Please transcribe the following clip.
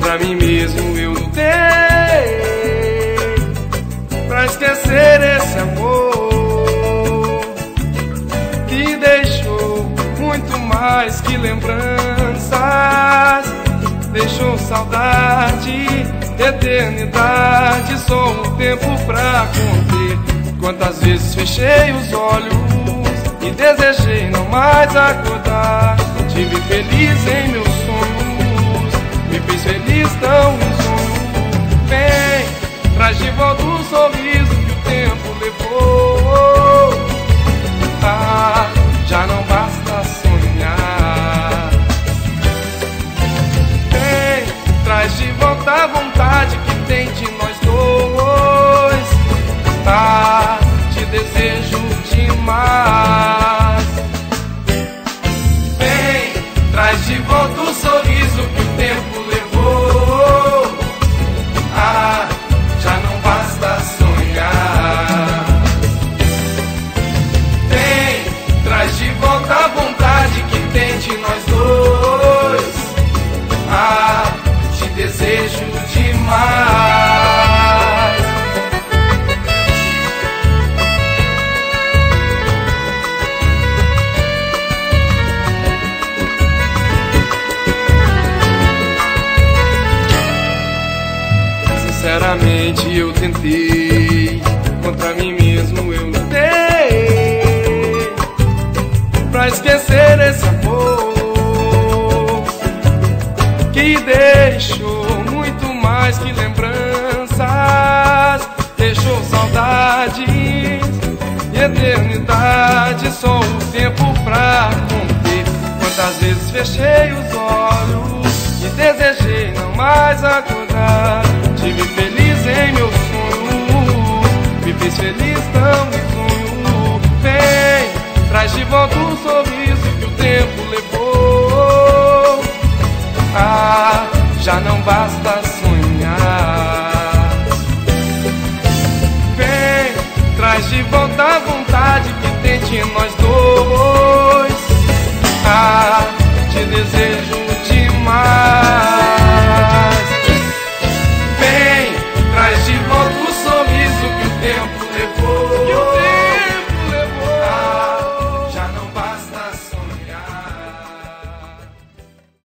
Contra mim mesmo eu lutei pra esquecer esse amor que deixou muito mais que lembranças. Deixou saudade, eternidade, só um tempo pra conter. Quantas vezes fechei os olhos e desejei não mais acordar. Tive feliz em meus sonhos, me fez feliz tão risonho. Vem, traz de volta o sorriso que o tempo levou. Ah, já não basta sonhar. Vem, traz de volta a vontade que tem de nós dois. Ah, te desejo demais. Vem, traz de volta o sorriso que o tempo levou. Ah, já não basta sonhar. Vem, traz de volta a vontade que tem de nós dois. Ah, te desejo demais. Sinceramente eu tentei, contra mim mesmo eu lutei pra esquecer esse amor que deixou muito mais que lembranças. Deixou saudades e eternidade, só o tempo pra conter. Quantas vezes fechei os olhos e desejei não mais acordar. Tive feliz em meu sonho, me fez feliz tão risonho. Vem, traz de volta o sorriso que o tempo levou. Ah, já não basta sonhar. Vem, traz de volta a vontade que tem de nós